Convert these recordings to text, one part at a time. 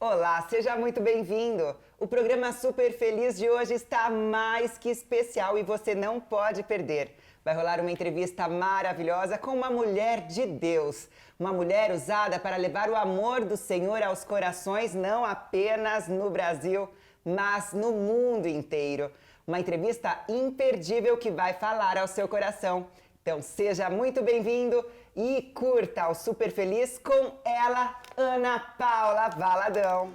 Olá, seja muito bem-vindo! O programa Super Feliz de hoje está mais que especial e você não pode perder. Vai rolar uma entrevista maravilhosa com uma mulher de Deus. Uma mulher usada para levar o amor do Senhor aos corações, não apenas no Brasil, mas no mundo inteiro. Uma entrevista imperdível que vai falar ao seu coração. Então seja muito bem-vindo e curta o Super Feliz com ela, Ana Paula Valadão.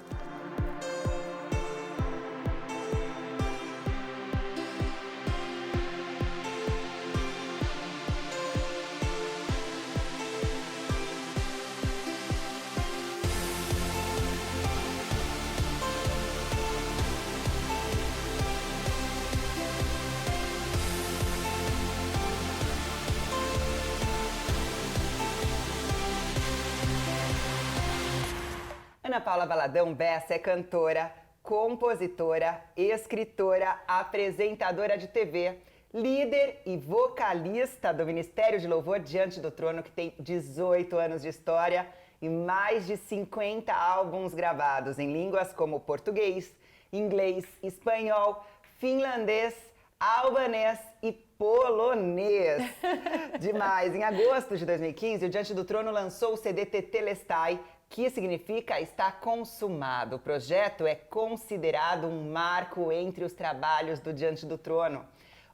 Ana Paula Valadão Bessa é cantora, compositora, escritora, apresentadora de TV, líder e vocalista do Ministério de Louvor Diante do Trono, que tem 18 anos de história e mais de 50 álbuns gravados em línguas como português, inglês, espanhol, finlandês, albanês e polonês. Demais! Em agosto de 2015, o Diante do Trono lançou o CD Tetelestai, que significa está consumado. O projeto é considerado um marco entre os trabalhos do Diante do Trono.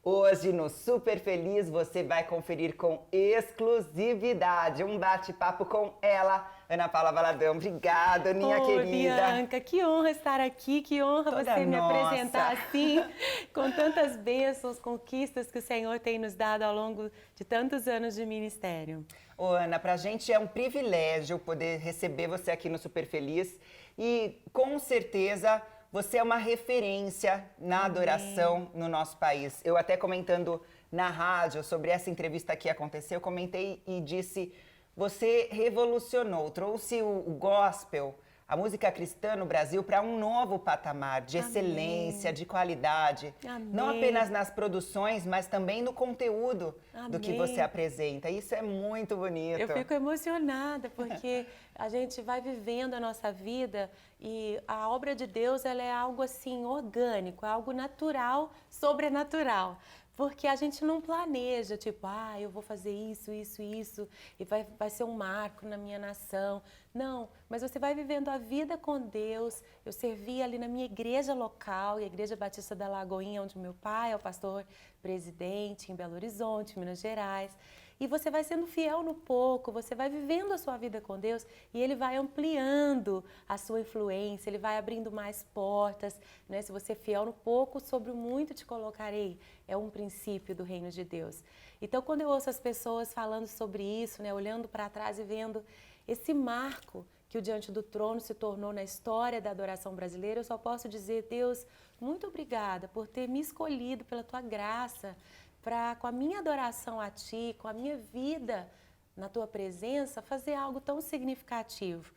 Hoje, no Super Feliz, você vai conferir com exclusividade um bate-papo com ela, Ana Paula Valadão. Obrigada, minha querida. Bianca, que honra estar aqui, que honra Toda você me nossa. apresentar assim, com tantas bênçãos, conquistas que o Senhor tem nos dado ao longo de tantos anos de ministério. Ô, Ana, pra gente é um privilégio poder receber você aqui no Super Feliz e com certeza você é uma referência na adoração no nosso país. Eu até comentando na rádio sobre essa entrevista que aconteceu, eu comentei e disse, você revolucionou, trouxe o gospel, a música cristã no Brasil para um novo patamar de excelência, de qualidade. Amém. Não apenas nas produções, mas também no conteúdo do que você apresenta. Isso é muito bonito. Eu fico emocionada porque a gente vai vivendo a nossa vida e a obra de Deus ela é algo assim orgânico, é algo natural, sobrenatural. Porque a gente não planeja, tipo, eu vou fazer isso, e vai ser um marco na minha nação. Não, mas você vai vivendo a vida com Deus. Eu servi ali na minha igreja local, a Igreja Batista da Lagoinha, onde meu pai é o pastor presidente, em Belo Horizonte, Minas Gerais. E você vai sendo fiel no pouco, você vai vivendo a sua vida com Deus e Ele vai ampliando a sua influência, Ele vai abrindo mais portas, né? Se você é fiel no pouco, sobre o muito te colocarei. É um princípio do reino de Deus. Então, quando eu ouço as pessoas falando sobre isso, né, olhando para trás e vendo esse marco que o Diante do Trono se tornou na história da adoração brasileira, eu só posso dizer, Deus, muito obrigada por ter me escolhido pela Tua graça, para, com a minha adoração a Ti, com a minha vida na Tua presença, fazer algo tão significativo.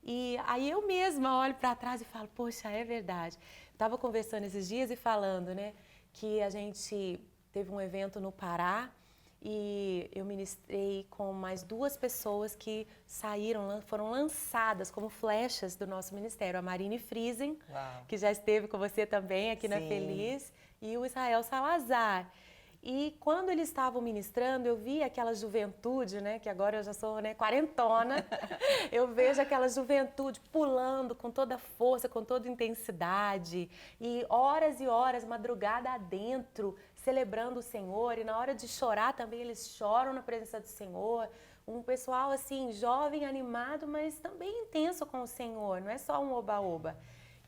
E aí eu mesma olho para trás e falo, poxa, é verdade. Estava conversando esses dias e falando, né, que a gente teve um evento no Pará e eu ministrei com mais 2 pessoas que foram lançadas como flechas do nosso ministério. A Marine Friesen, que já esteve com você também aqui na Feliz, e o Israel Salazar. E quando eles estavam ministrando, eu vi aquela juventude, né, que agora eu já sou, né, quarentona, eu vejo aquela juventude pulando com toda força, com toda intensidade, e horas, madrugada adentro, celebrando o Senhor, e na hora de chorar também eles choram na presença do Senhor. Um pessoal assim, jovem, animado, mas também intenso com o Senhor, não é só um oba-oba.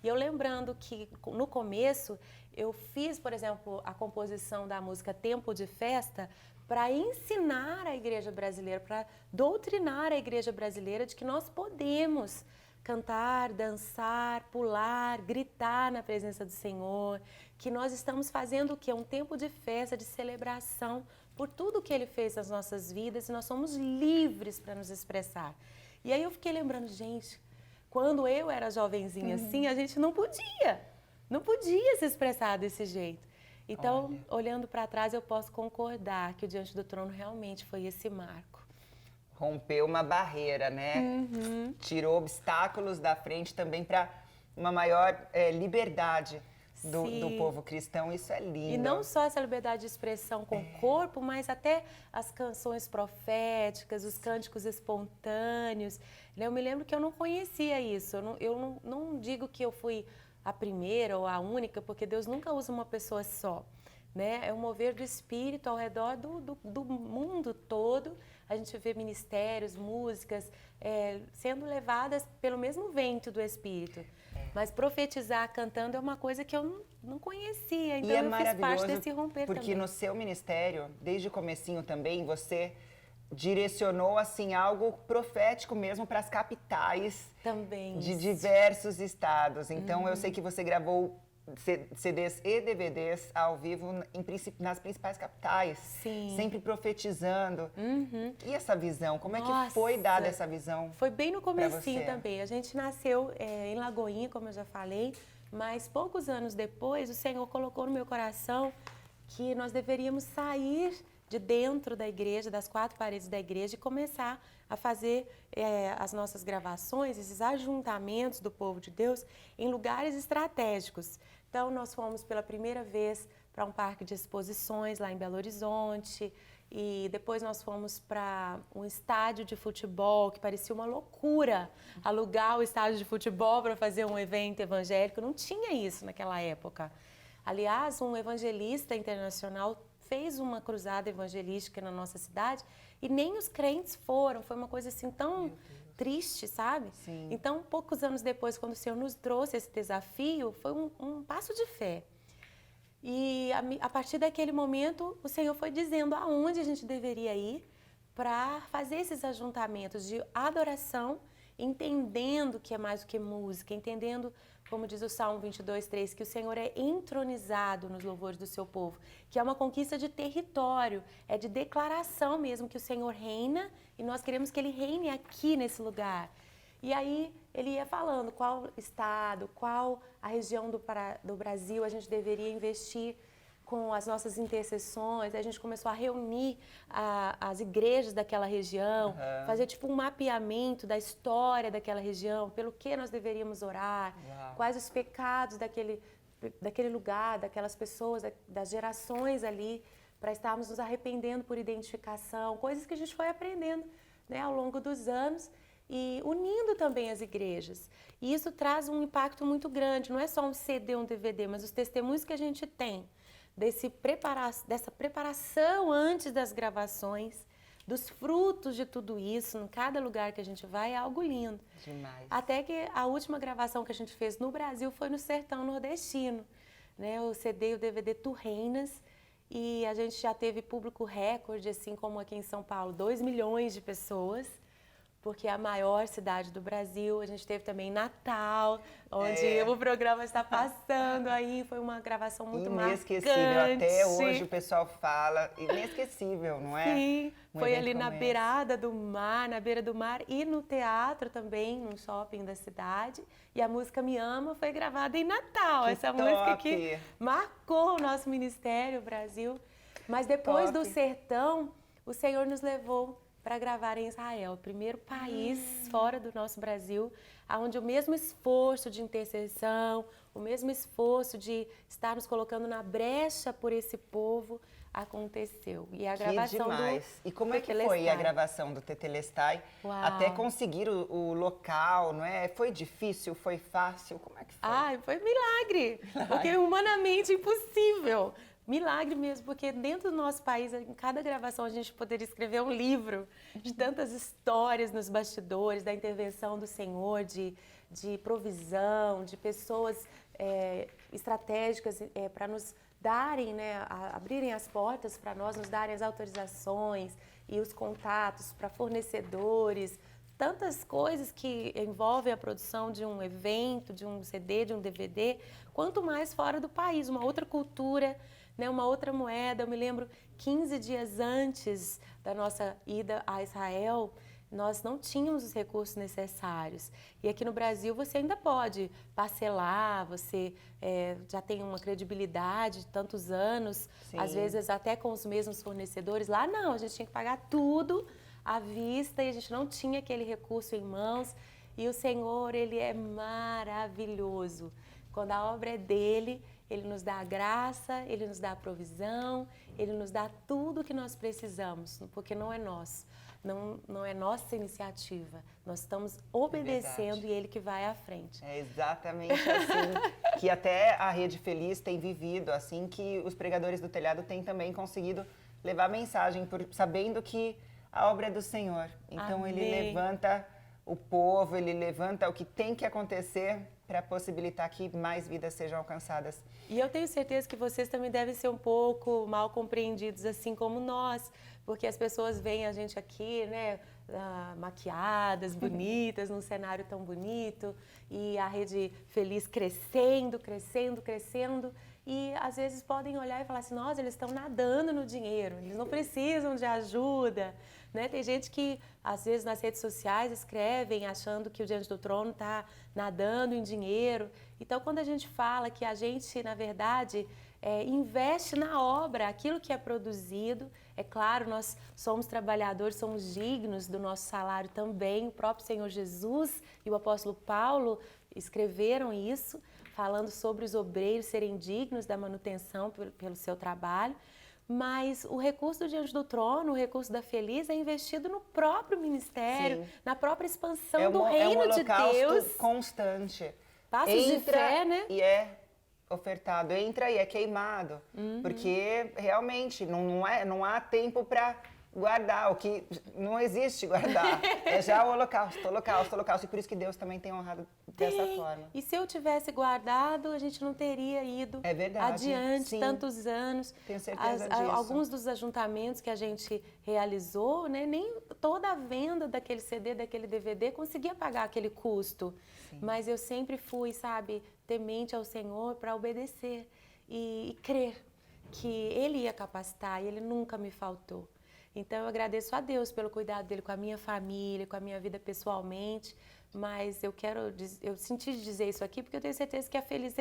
E eu lembrando que no começo eu fiz, por exemplo, a composição da música Tempo de Festa para ensinar a igreja brasileira, para doutrinar a igreja brasileira de que nós podemos cantar, dançar, pular, gritar na presença do Senhor, que nós estamos fazendo o quê? Um tempo de festa, de celebração por tudo que Ele fez nas nossas vidas e nós somos livres para nos expressar. E aí eu fiquei lembrando, gente, quando eu era jovenzinha assim, a gente não podia se expressar desse jeito. Então, olhando para trás, eu posso concordar que o Diante do Trono realmente foi esse marco. Rompeu uma barreira, né? Tirou obstáculos da frente também para uma maior liberdade do povo cristão. Isso é lindo. E não só essa liberdade de expressão com o corpo, mas até as canções proféticas, os cânticos espontâneos. Eu me lembro que eu não conhecia isso. Eu não digo que eu fui a primeira ou a única, porque Deus nunca usa uma pessoa só. Né? É um mover do Espírito ao redor do mundo todo. A gente vê ministérios, músicas sendo levadas pelo mesmo vento do Espírito. Mas profetizar cantando é uma coisa que eu não conhecia, então eu fiz parte desse romper porque também. No seu ministério, desde o comecinho também, você direcionou assim algo profético mesmo para as capitais Também de diversos estados. Então eu sei que você gravou CDs e DVDs ao vivo nas principais capitais. Sim. Sempre profetizando. E essa visão? Como é que Nossa, foi dada essa visão? Foi bem no comecinho também. A gente nasceu em Lagoinha, como eu já falei, mas poucos anos depois o Senhor colocou no meu coração que nós deveríamos sair de dentro da igreja, das quatro paredes da igreja, e começar a fazer as nossas gravações, esses ajuntamentos do povo de Deus em lugares estratégicos. Então, nós fomos pela primeira vez para um parque de exposições lá em Belo Horizonte, e depois nós fomos para um estádio de futebol, que parecia uma loucura alugar o estádio de futebol para fazer um evento evangélico. Não tinha isso naquela época. Aliás, um evangelista internacional fez uma cruzada evangelística na nossa cidade e nem os crentes foram. Foi uma coisa assim tão triste, sabe? Sim. Então, poucos anos depois, quando o Senhor nos trouxe esse desafio, foi um passo de fé. E a partir daquele momento, o Senhor foi dizendo aonde a gente deveria ir para fazer esses ajuntamentos de adoração, entendendo que é mais do que música, entendendo, como diz o Salmo 22:3, que o Senhor é entronizado nos louvores do seu povo, que é uma conquista de território, é de declaração mesmo que o Senhor reina e nós queremos que Ele reine aqui nesse lugar. E aí ele ia falando qual estado, qual a região do Brasil a gente deveria investir com as nossas intercessões. A gente começou a reunir as igrejas daquela região, fazer tipo um mapeamento da história daquela região, pelo que nós deveríamos orar, quais os pecados daquele lugar, daquelas pessoas, das gerações ali, para estarmos nos arrependendo por identificação, coisas que a gente foi aprendendo, né, ao longo dos anos e unindo também as igrejas. E isso traz um impacto muito grande, não é só um CD, um DVD, mas os testemunhos que a gente tem dessa preparação antes das gravações, dos frutos de tudo isso, em cada lugar que a gente vai, é algo lindo. Demais. Até que a última gravação que a gente fez no Brasil foi no Sertão Nordestino, né? O CD e o DVD Tu Reinas, e a gente já teve público recorde, assim como aqui em São Paulo, 2 milhões de pessoas, porque é a maior cidade do Brasil. A gente teve também Natal, onde o programa está passando aí. Foi uma gravação muito inesquecível. marcante. Até hoje o pessoal fala. Inesquecível, não é? Sim, foi ali na beirada do mar, na beira do mar e no teatro também, num shopping da cidade. E a música Me Ama foi gravada em Natal. Que essa top. Música que marcou o nosso ministério, o Brasil. Mas depois do sertão, o Senhor nos levou para gravar em Israel, o primeiro país fora do nosso Brasil, onde o mesmo esforço de intercessão, o mesmo esforço de estar nos colocando na brecha por esse povo aconteceu. E a gravação que demais. E como é que Tetelestai. foi a gravação do Tetelestai? Até conseguir o local, não é? Foi difícil? Foi fácil? Como é que foi? Ai, foi milagre, porque é humanamente impossível. Milagre mesmo, porque dentro do nosso país, em cada gravação, a gente poderia escrever um livro de tantas histórias nos bastidores, da intervenção do Senhor, de provisão, de pessoas estratégicas para nos darem, né, abrirem as portas para nós, nos darem as autorizações e os contatos para fornecedores, tantas coisas que envolvem a produção de um evento, de um CD, de um DVD, quanto mais fora do país, uma outra cultura, né, uma outra moeda. Eu me lembro, 15 dias antes da nossa ida a Israel, nós não tínhamos os recursos necessários. E aqui no Brasil você ainda pode parcelar, você já tem uma credibilidade de tantos anos, às vezes até com os mesmos fornecedores. Lá não, a gente tinha que pagar tudo à vista e a gente não tinha aquele recurso em mãos. E o Senhor, Ele é maravilhoso. Quando a obra é dele, Ele nos dá a graça, Ele nos dá a provisão, Ele nos dá tudo o que nós precisamos, porque não é nosso, não é nossa iniciativa. Nós estamos obedecendo e Ele que vai à frente. É exatamente assim que até a Rede Feliz tem vivido, assim que os pregadores do telhado têm também conseguido levar a mensagem, sabendo que a obra é do Senhor. Então Amém. Ele levanta o povo, Ele levanta o que tem que acontecer para possibilitar que mais vidas sejam alcançadas. E eu tenho certeza que vocês também devem ser um pouco mal compreendidos, assim como nós, porque as pessoas veem a gente aqui, né, maquiadas, bonitas, num cenário tão bonito, e a Rede Feliz crescendo, crescendo, crescendo, e às vezes podem olhar e falar assim, nossa, eles estão nadando no dinheiro, eles não precisam de ajuda, né? Tem gente que, às vezes, nas redes sociais escrevem achando que o Diante do Trono está nadando em dinheiro. Então, quando a gente fala que a gente, na verdade, investe na obra, aquilo que é produzido, é claro, nós somos trabalhadores, somos dignos do nosso salário também. O próprio Senhor Jesus e o apóstolo Paulo escreveram isso, falando sobre os obreiros serem dignos da manutenção pelo seu trabalho. Mas o recurso do Diante do Trono, o recurso da Feliz é investido no próprio ministério, Sim. na própria expansão do É um reino de Deus. Constante. Passos de fé, né? E é ofertado, entra e é queimado. Porque realmente não há tempo para guardar, o que não existe guardar. É já o holocausto. E por isso que Deus também tem honrado dessa forma. E se eu tivesse guardado, a gente não teria ido adiante. Sim. Tantos anos. Tenho certeza disso. Alguns dos ajuntamentos que a gente realizou, né, nem toda a venda daquele CD, daquele DVD conseguia pagar aquele custo. Sim. Mas eu sempre fui, sabe, temente ao Senhor para obedecer e crer que Ele ia capacitar e Ele nunca me faltou. Então, eu agradeço a Deus pelo cuidado dele com a minha família, com a minha vida pessoalmente, mas eu senti de dizer isso aqui porque eu tenho certeza que a Feliz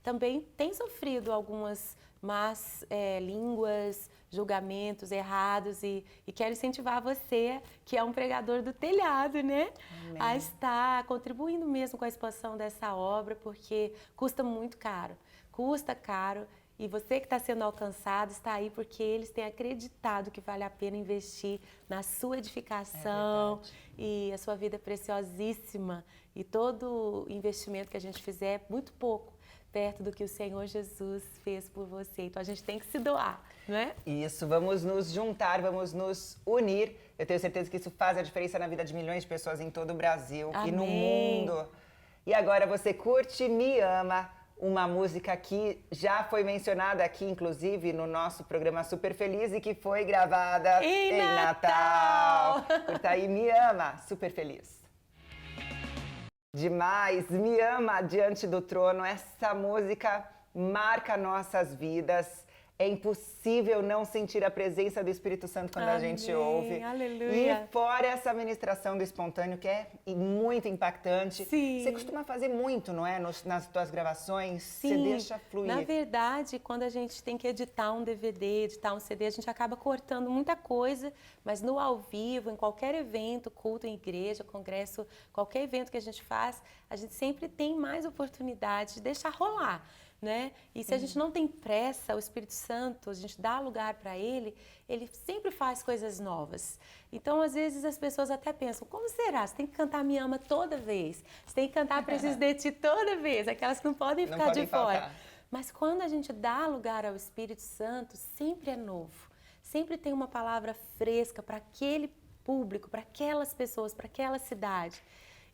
também tem sofrido algumas más línguas, julgamentos errados e quero incentivar você, que é um pregador do telhado, né? Amém. A estar contribuindo mesmo com a expansão dessa obra, porque custa muito caro, custa caro. E você que está sendo alcançado está aí porque eles têm acreditado que vale a pena investir na sua edificação e a sua vida é preciosíssima. E todo investimento que a gente fizer é muito pouco perto do que o Senhor Jesus fez por você. Então a gente tem que se doar, não é? Isso, vamos nos juntar, vamos nos unir. Eu tenho certeza que isso faz a diferença na vida de milhões de pessoas em todo o Brasil e no mundo. E agora você curte Me Ama, uma música que já foi mencionada aqui, inclusive, no nosso programa Super Feliz e que foi gravada em Natal. Curta aí, Me Ama, Super Feliz. Demais, Me Ama, Diante do Trono. Essa música marca nossas vidas. É impossível não sentir a presença do Espírito Santo quando a gente ouve. Aleluia. E fora essa ministração do espontâneo, que é muito impactante. Sim. Você costuma fazer muito, não é? Nas tuas gravações? Sim. Você deixa fluir. Na verdade, quando a gente tem que editar um DVD, editar um CD, a gente acaba cortando muita coisa, mas no ao vivo, em qualquer evento, culto em igreja, congresso, qualquer evento que a gente faz, a gente sempre tem mais oportunidade de deixar rolar. Né? E se a gente não tem pressa, o Espírito Santo, a gente dá lugar para ele sempre faz coisas novas. Então, às vezes, as pessoas até pensam, como será? Você tem que cantar Me Ama toda vez, você tem que cantar Preciso de Ti toda vez, aquelas que não podem ficar de fora. Mas quando a gente dá lugar ao Espírito Santo, sempre é novo, sempre tem uma palavra fresca para aquele público, para aquelas pessoas, para aquela cidade.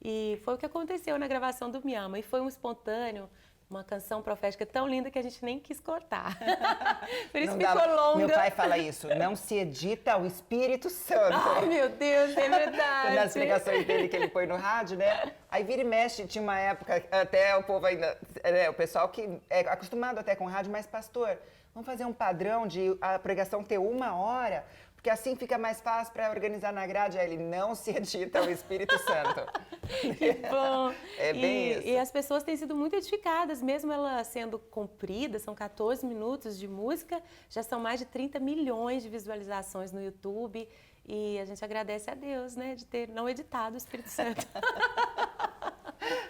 E foi o que aconteceu na gravação do Me Ama, e foi um espontâneo, uma canção profética tão linda que a gente nem quis cortar. Por isso ficou longa. Meu pai fala isso, não se edita o Espírito Santo. Ai, meu Deus, é verdade. Nas pregações dele que ele põe no rádio, né? Aí vira e mexe, tinha uma época, até o povo ainda, o pessoal que é acostumado até com rádio, mas pastor, vamos fazer um padrão de a pregação ter 1 hora, porque assim fica mais fácil para organizar na grade. Aí ele não se edita o Espírito Santo. Que bom. É bem isso. E as pessoas têm sido muito edificadas, mesmo ela sendo comprida, são 14 minutos de música, já são mais de 30 milhões de visualizações no YouTube. E a gente agradece a Deus, né, de ter não editado o Espírito Santo.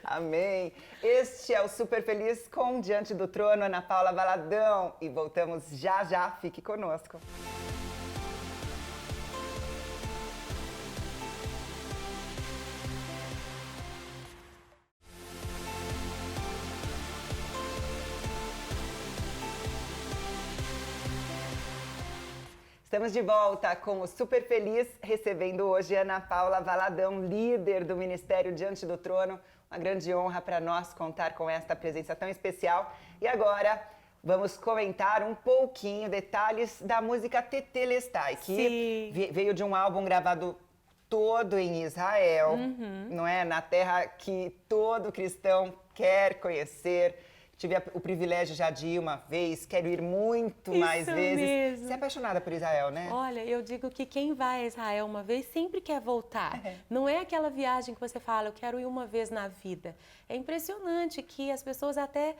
Amém! Este é o Super Feliz com Diante do Trono, Ana Paula Valadão. E voltamos já já, fique conosco. Estamos de volta com o Super Feliz, recebendo hoje Ana Paula Valadão, líder do Ministério Diante do Trono. Uma grande honra para nós contar com esta presença tão especial. E agora vamos comentar um pouquinho detalhes da música Tetelestai, que veio de um álbum gravado todo em Israel, não é? Na terra que todo cristão quer conhecer. Tive o privilégio já de ir uma vez, quero ir muito mais vezes. Mesmo. Você é apaixonada por Israel, né? Olha, eu digo que quem vai a Israel uma vez sempre quer voltar. Não é aquela viagem que você fala, eu quero ir uma vez na vida. É impressionante que as pessoas até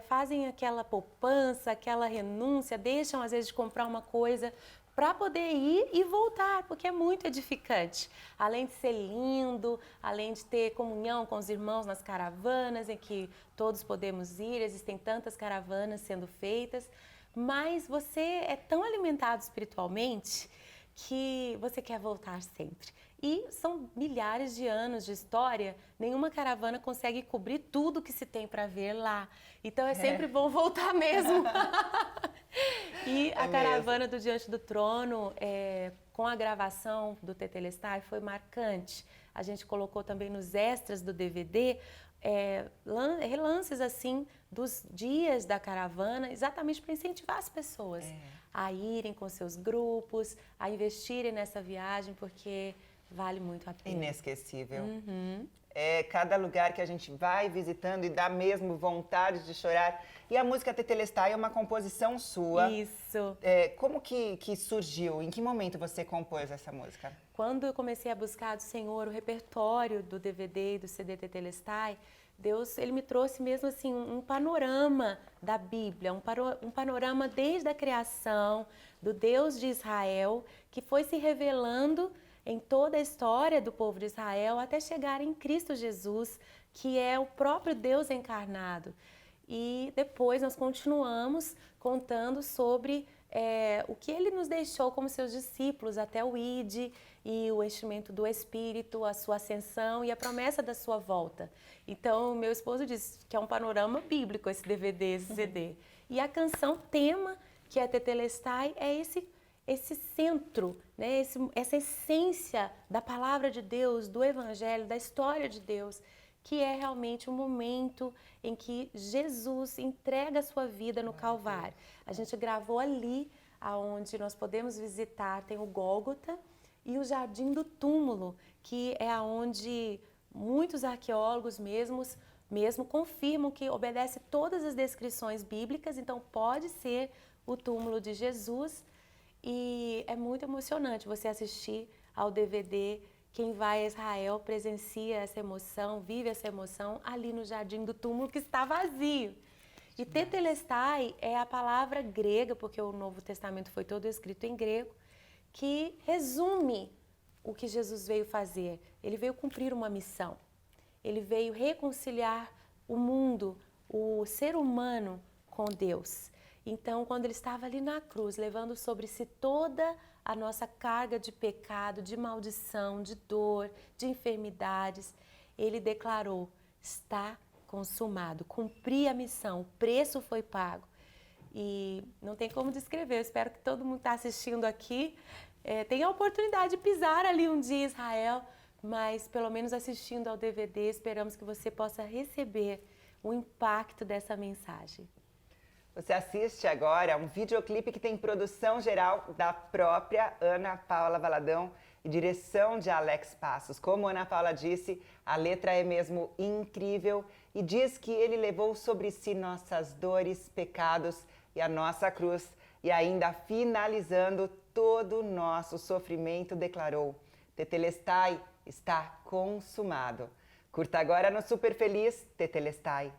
fazem aquela poupança, aquela renúncia, deixam às vezes de comprar uma coisa para poder ir e voltar, porque é muito edificante. Além de ser lindo, além de ter comunhão com os irmãos nas caravanas, em que todos podemos ir, existem tantas caravanas sendo feitas, mas você é tão alimentado espiritualmente que você quer voltar sempre. E são milhares de anos de história, nenhuma caravana consegue cobrir tudo que se tem para ver lá. Então é sempre bom voltar mesmo. E a caravana do Diante do Trono, com a gravação do Tetelestai, foi marcante. A gente colocou também nos extras do DVD relances assim dos dias da caravana, exatamente para incentivar as pessoas a irem com seus grupos, a investirem nessa viagem, porque vale muito a pena. Inesquecível. É cada lugar que a gente vai visitando e dá mesmo vontade de chorar. E a música Tetelestai é uma composição sua. Isso. Como que surgiu? Em que momento você compôs essa música? Quando eu comecei a buscar do Senhor o repertório do DVD e do CD Tetelestai, Deus, Ele me trouxe mesmo assim um panorama da Bíblia, um panorama desde a criação do Deus de Israel, que foi se revelando em toda a história do povo de Israel até chegar em Cristo Jesus, que é o próprio Deus encarnado. E depois nós continuamos contando sobre o que Ele nos deixou como seus discípulos até o Ide e o enchimento do Espírito, a sua ascensão e a promessa da sua volta. Então, meu esposo disse que é um panorama bíblico esse DVD, esse CD. E a canção tema, que é Tetelestai, é esse centro, né? Essa essência da palavra de Deus, do Evangelho, da história de Deus, que é realmente um momento em que Jesus entrega a sua vida no Calvário. A gente gravou ali, aonde nós podemos visitar, tem o Gólgota e o Jardim do Túmulo, que é aonde muitos arqueólogos mesmo confirmam que obedece todas as descrições bíblicas, então pode ser o túmulo de Jesus. E é muito emocionante você assistir ao DVD. Quem vai a Israel presencia essa emoção, vive essa emoção ali no Jardim do Túmulo que está vazio. E Tetelestai é a palavra grega, porque o Novo Testamento foi todo escrito em grego, que resume o que Jesus veio fazer. Ele veio cumprir uma missão. Ele veio reconciliar o mundo, o ser humano com Deus. Então, quando ele estava ali na cruz, levando sobre si toda a nossa carga de pecado, de maldição, de dor, de enfermidades, ele declarou: está consumado, cumpri a missão, o preço foi pago. E não tem como descrever, eu espero que todo mundo que está assistindo aqui tenha a oportunidade de pisar ali um dia em Israel, mas pelo menos assistindo ao DVD, esperamos que você possa receber o impacto dessa mensagem. Você assiste agora um videoclipe que tem produção geral da própria Ana Paula Valadão e direção de Alex Passos. Como a Ana Paula disse, a letra é mesmo incrível e diz que ele levou sobre si nossas dores, pecados e a nossa cruz. E ainda finalizando todo o nosso sofrimento, declarou: Tetelestai está consumado. Curta agora no Super Feliz Tetelestai.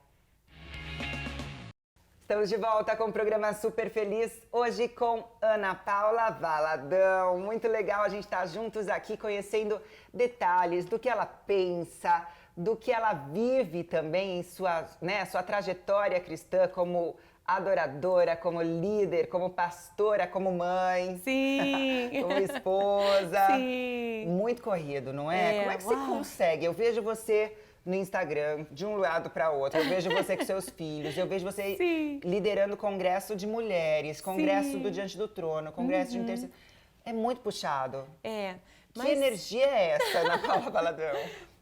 Estamos de volta com o programa Super Feliz, hoje com Ana Paula Valadão. Muito legal a gente estar juntos aqui conhecendo detalhes do que ela pensa, do que ela vive também em sua trajetória cristã como adoradora, como líder, como pastora, como mãe. Sim! Como esposa. Sim! Muito corrido, não é? Como é que você consegue? Eu vejo você no Instagram, de um lado para outro. Eu vejo você com seus filhos, eu vejo você liderando congresso de mulheres, congresso do Diante do Trono, congresso de intercessão. É muito puxado. Que energia é essa, Ana Paula Valadão?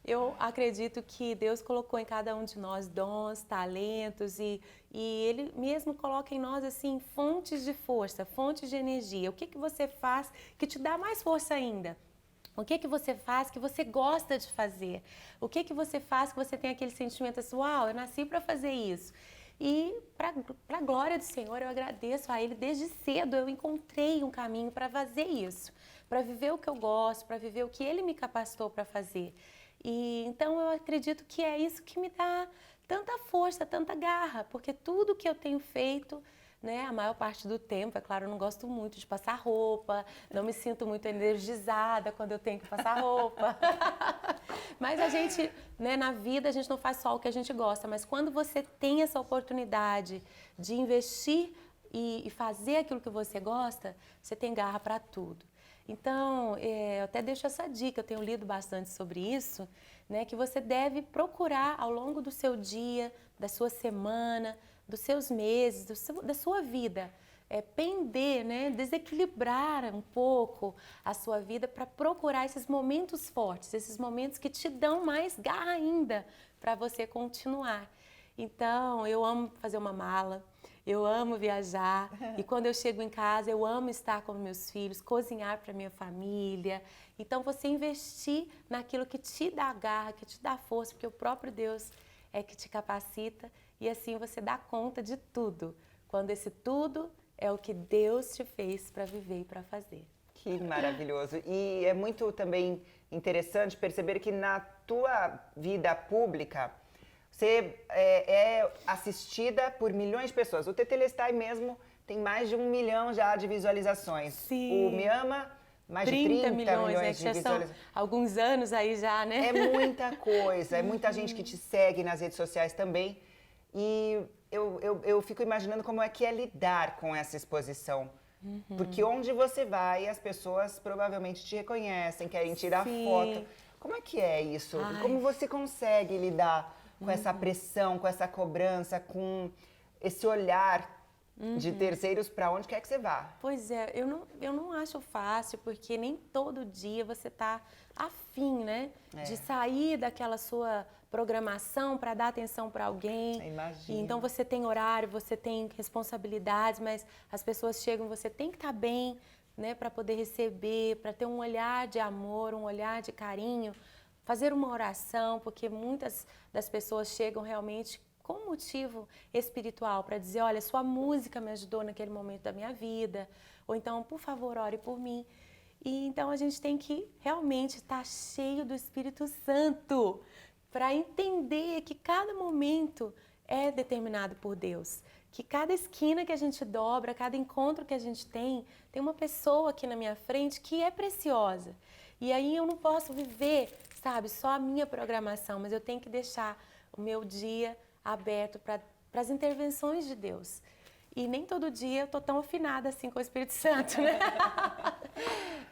Eu acredito que Deus colocou em cada um de nós dons, talentos e Ele mesmo coloca em nós, assim, fontes de força, fontes de energia. O que você faz que te dá mais força ainda? O que você faz que você gosta de fazer? O que você faz que você tem aquele sentimento assim, uau, eu nasci para fazer isso? E para a glória do Senhor, eu agradeço a Ele. Desde cedo eu encontrei um caminho para fazer isso, para viver o que eu gosto, para viver o que Ele me capacitou para fazer. E então eu acredito que é isso que me dá tanta força, tanta garra, porque tudo que eu tenho feito, né, a maior parte do tempo, é claro, eu não gosto muito de passar roupa, não me sinto muito energizada quando eu tenho que passar roupa. Mas a gente, né, na vida, a gente não faz só o que a gente gosta, mas quando você tem essa oportunidade de investir e fazer aquilo que você gosta, você tem garra para tudo. Então, eu até deixo essa dica, eu tenho lido bastante sobre isso, né, que você deve procurar ao longo do seu dia, da sua semana, dos seus meses, da sua vida, pender, né, desequilibrar um pouco a sua vida para procurar esses momentos fortes, esses momentos que te dão mais garra ainda para você continuar. Então, eu amo fazer uma mala, eu amo viajar e quando eu chego em casa eu amo estar com meus filhos, cozinhar para minha família. Então, você investir naquilo que te dá garra, que te dá força, porque o próprio Deus é que te capacita e assim você dá conta de tudo, quando esse tudo é o que Deus te fez para viver e para fazer. Que maravilhoso. E é muito também interessante perceber que na tua vida pública, você é assistida por milhões de pessoas. O Tetelestai mesmo tem mais de 1 milhão já de visualizações. Sim. O Me Ama, mais 30 de 30 milhões né? de visualizações. São alguns anos aí já, né? É muita coisa, é muita gente que te segue nas redes sociais também. E eu fico imaginando como é que é lidar com essa exposição. Porque onde você vai, as pessoas provavelmente te reconhecem, querem tirar foto. Como é que é isso? Ai. Como você consegue lidar com essa pressão, com essa cobrança, com esse olhar de terceiros para onde quer que você vá? Pois é, eu não acho fácil, porque nem todo dia você está afim, né? De sair daquela sua programação para dar atenção para alguém. Imagina. Então você tem horário, você tem responsabilidades, mas as pessoas chegam, você tem que estar bem, né? Para poder receber, para ter um olhar de amor, um olhar de carinho. Fazer uma oração, porque muitas das pessoas chegam realmente com motivo espiritual para dizer, olha, sua música me ajudou naquele momento da minha vida, ou então, por favor, ore por mim. E então a gente tem que realmente estar cheio do Espírito Santo para entender que cada momento é determinado por Deus, que cada esquina que a gente dobra, cada encontro que a gente tem uma pessoa aqui na minha frente que é preciosa. E aí eu não posso viver, sabe, só a minha programação, mas eu tenho que deixar o meu dia aberto para as intervenções de Deus. E nem todo dia eu estou tão afinada assim com o Espírito Santo, né?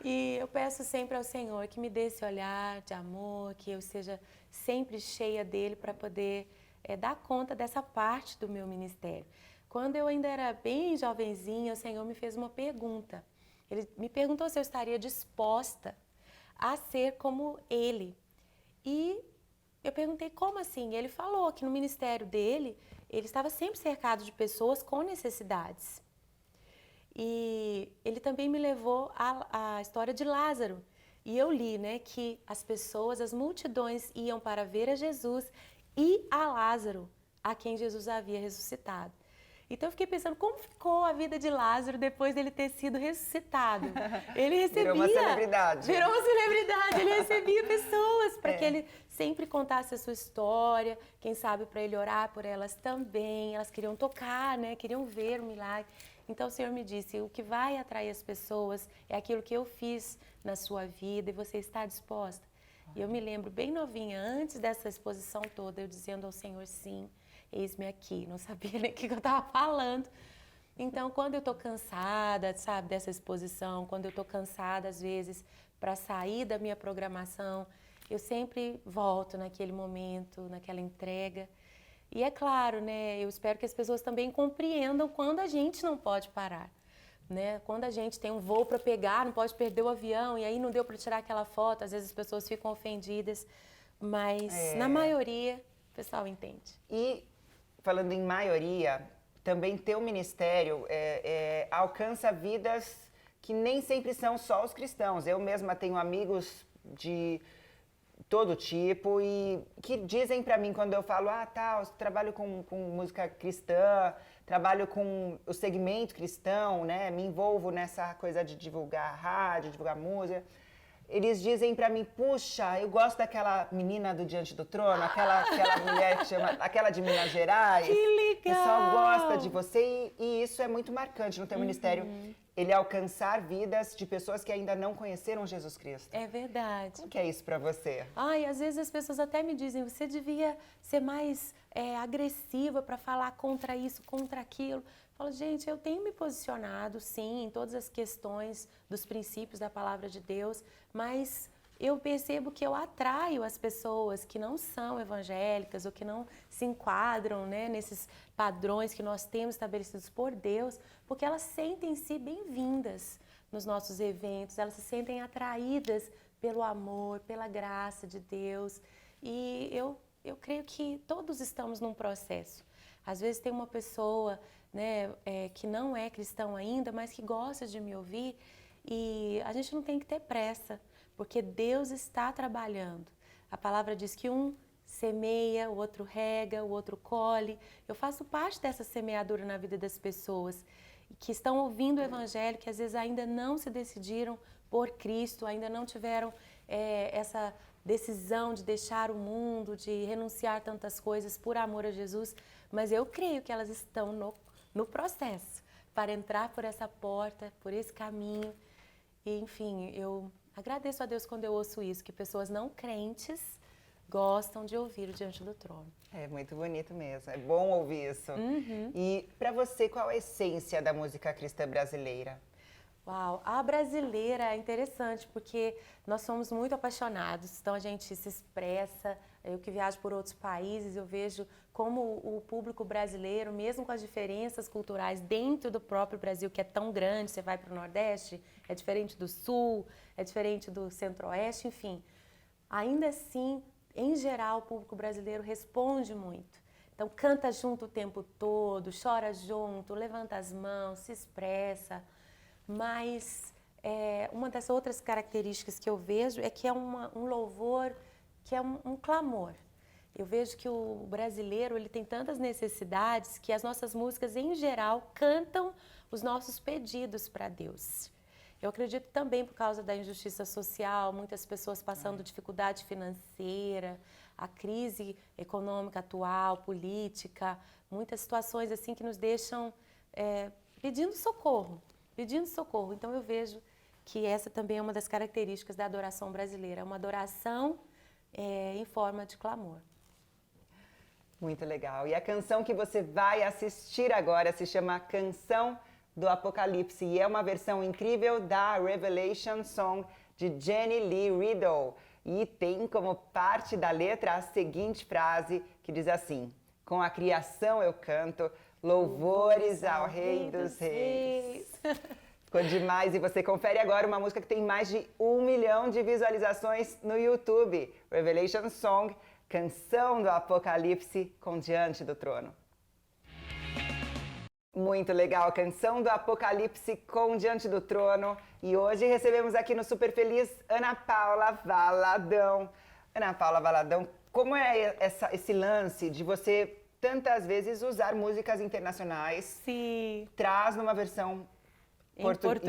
E eu peço sempre ao Senhor que me dê esse olhar de amor, que eu seja sempre cheia dele para poder dar conta dessa parte do meu ministério. Quando eu ainda era bem jovenzinha, o Senhor me fez uma pergunta. Ele me perguntou se eu estaria disposta a ser como ele. E eu perguntei como assim? Ele falou que no ministério dele, ele estava sempre cercado de pessoas com necessidades. E ele também me levou à história de Lázaro. E eu li, né, que as pessoas, as multidões iam para ver a Jesus e a Lázaro, a quem Jesus havia ressuscitado. Então eu fiquei pensando, como ficou a vida de Lázaro depois dele ter sido ressuscitado? Ele recebia... Virou uma celebridade. Virou uma celebridade, ele recebia pessoas para que ele sempre contasse a sua história, quem sabe para ele orar por elas também. Elas queriam tocar, né? Queriam ver o milagre. Então o Senhor me disse, o que vai atrair as pessoas é aquilo que eu fiz na sua vida e você está disposta? E eu me lembro bem novinha, antes dessa exposição toda, eu dizendo ao Senhor, sim, eis-me aqui. Não sabia nem o que eu estava falando. Então, quando eu estou cansada, sabe, dessa exposição, quando eu estou cansada, às vezes, para sair da minha programação, eu sempre volto naquele momento, naquela entrega. E é claro, né, eu espero que as pessoas também compreendam quando a gente não pode parar. Né? Quando a gente tem um voo para pegar, não pode perder o avião, e aí não deu para tirar aquela foto, às vezes as pessoas ficam ofendidas, mas na maioria o pessoal entende. E falando em maioria, também teu ministério alcança vidas que nem sempre são só os cristãos. Eu mesma tenho amigos de todo tipo e que dizem para mim quando eu falo, eu trabalho com música cristã, trabalho com o segmento cristão, né? Me envolvo nessa coisa de divulgar rádio, divulgar música. Eles dizem pra mim, puxa, eu gosto daquela menina do Diante do Trono, aquela mulher que chama, aquela de Minas Gerais. Que legal! O pessoal gosta de você e isso é muito marcante no teu ministério. Ele alcançar vidas de pessoas que ainda não conheceram Jesus Cristo. É verdade. Como que é isso pra você? Ai, às vezes as pessoas até me dizem, você devia ser mais agressiva para falar contra isso, contra aquilo. Eu falo, gente, eu tenho me posicionado, sim, em todas as questões dos princípios da palavra de Deus, mas eu percebo que eu atraio as pessoas que não são evangélicas ou que não se enquadram, né, nesses padrões que nós temos estabelecidos por Deus, porque elas sentem-se bem-vindas nos nossos eventos, elas se sentem atraídas pelo amor, pela graça de Deus. E eu creio que todos estamos num processo. Às vezes tem uma pessoa, né, que não é cristão ainda, mas que gosta de me ouvir, e a gente não tem que ter pressa, porque Deus está trabalhando. A palavra diz que um semeia, o outro rega, o outro colhe. Eu faço parte dessa semeadura na vida das pessoas que estão ouvindo o Evangelho, que às vezes ainda não se decidiram por Cristo, ainda não tiveram essa decisão de deixar o mundo, de renunciar tantas coisas por amor a Jesus, mas eu creio que elas estão no processo para entrar por essa porta, por esse caminho. E, enfim, eu agradeço a Deus quando eu ouço isso, que pessoas não crentes gostam de ouvir o Diante do Trono. É muito bonito mesmo, é bom ouvir isso. E para você, qual a essência da música cristã brasileira? Uau, a brasileira é interessante porque nós somos muito apaixonados, então a gente se expressa. Eu que viajo por outros países, eu vejo como o público brasileiro, mesmo com as diferenças culturais dentro do próprio Brasil, que é tão grande, você vai para o Nordeste, é diferente do Sul, é diferente do Centro-Oeste, enfim. Ainda assim, em geral, o público brasileiro responde muito. Então, canta junto o tempo todo, chora junto, levanta as mãos, se expressa. Mas uma das outras características que eu vejo é que é um louvor, que é um clamor. Eu vejo que o brasileiro ele tem tantas necessidades que as nossas músicas, em geral, cantam os nossos pedidos para Deus. Eu acredito também por causa da injustiça social, muitas pessoas passando dificuldade financeira, a crise econômica atual, política, muitas situações assim que nos deixam pedindo socorro. Então eu vejo que essa também é uma das características da adoração brasileira, uma adoração em forma de clamor. Muito legal. E a canção que você vai assistir agora se chama Canção do Apocalipse e é uma versão incrível da Revelation Song de Jenny Lee Riddle. E tem como parte da letra a seguinte frase que diz assim: com a criação eu canto, louvores ao Rei dos Reis. Ficou demais. E você confere agora uma música que tem mais de 1 milhão de visualizações no YouTube. Revelation Song, Canção do Apocalipse com Diante do Trono. Muito legal, Canção do Apocalipse com Diante do Trono. E hoje recebemos aqui no Super Feliz Ana Paula Valadão. Ana Paula Valadão, como é esse lance de você tantas vezes usar músicas internacionais. Sim. Traz numa versão em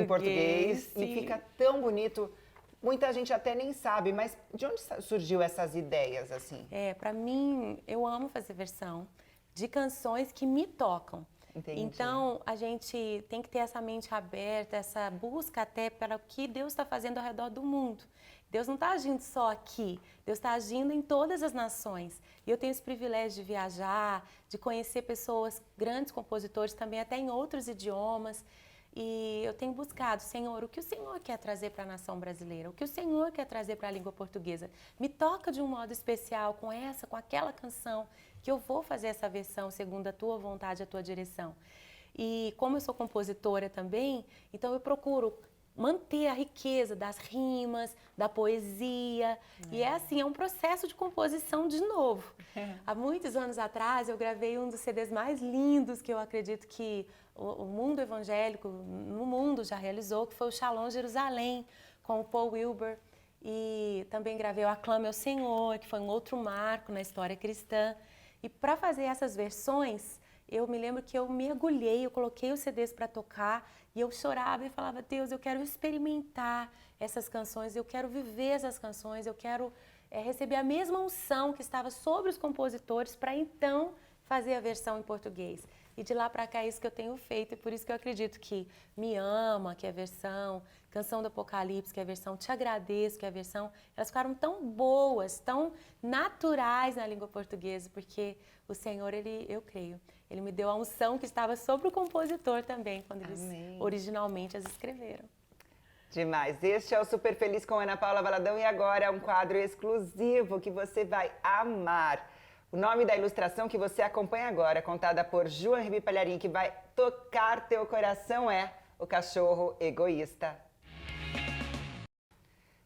português sim. e fica tão bonito. Muita gente até nem sabe, mas de onde surgiu essas ideias, assim? Pra mim, eu amo fazer versão de canções que me tocam. Entendi. Então, a gente tem que ter essa mente aberta, essa busca até para o que Deus está fazendo ao redor do mundo. Deus não está agindo só aqui, Deus está agindo em todas as nações. E eu tenho esse privilégio de viajar, de conhecer pessoas, grandes compositores também, até em outros idiomas. E eu tenho buscado, Senhor, o que o Senhor quer trazer para a nação brasileira? O que o Senhor quer trazer para a língua portuguesa? Me toca de um modo especial com aquela canção, que eu vou fazer essa versão segundo a tua vontade, a tua direção. E como eu sou compositora também, então eu procuro manter a riqueza das rimas, da poesia. E é um processo de composição de novo. Há muitos anos atrás eu gravei um dos CDs mais lindos que eu acredito que o mundo evangélico no mundo já realizou, que foi o Shalom Jerusalém, com o Paul Wilbur. E também gravei o Aclame ao Senhor, que foi um outro marco na história cristã. E para fazer essas versões, eu me lembro que eu mergulhei, eu coloquei os CDs para tocar e eu chorava e falava, Deus, eu quero experimentar essas canções, eu quero viver essas canções, eu quero receber a mesma unção que estava sobre os compositores para então fazer a versão em português. E de lá para cá é isso que eu tenho feito, e por isso que eu acredito que Me Ama, que é a versão, Canção do Apocalipse, que é a versão Te Agradeço, que é a versão, elas ficaram tão boas, tão naturais na língua portuguesa, porque o Senhor, eu creio, Ele me deu a unção que estava sobre o compositor também, quando eles originalmente as escreveram. Demais. Este é o Super Feliz com Ana Paula Valadão e agora é um quadro exclusivo que você vai amar. O nome da ilustração que você acompanha agora, contada por João Ribi Palharim, que vai tocar teu coração, é O Cachorro Egoísta.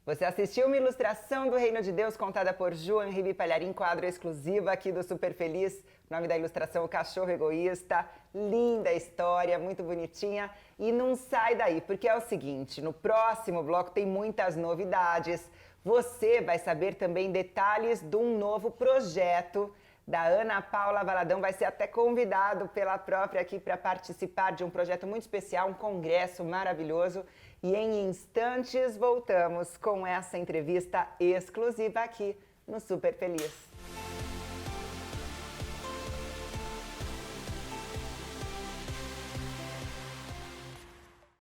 Você assistiu uma ilustração do Reino de Deus contada por João Ribi Palharim, quadro exclusivo aqui do Super Feliz. O nome da ilustração, O Cachorro Egoísta. Linda história, muito bonitinha. E não sai daí, porque é o seguinte, no próximo bloco tem muitas novidades. Você vai saber também detalhes de um novo projeto da Ana Paula Valadão. Vai ser até convidado pela própria aqui para participar de um projeto muito especial, um congresso maravilhoso. E em instantes voltamos com essa entrevista exclusiva aqui no Super Feliz.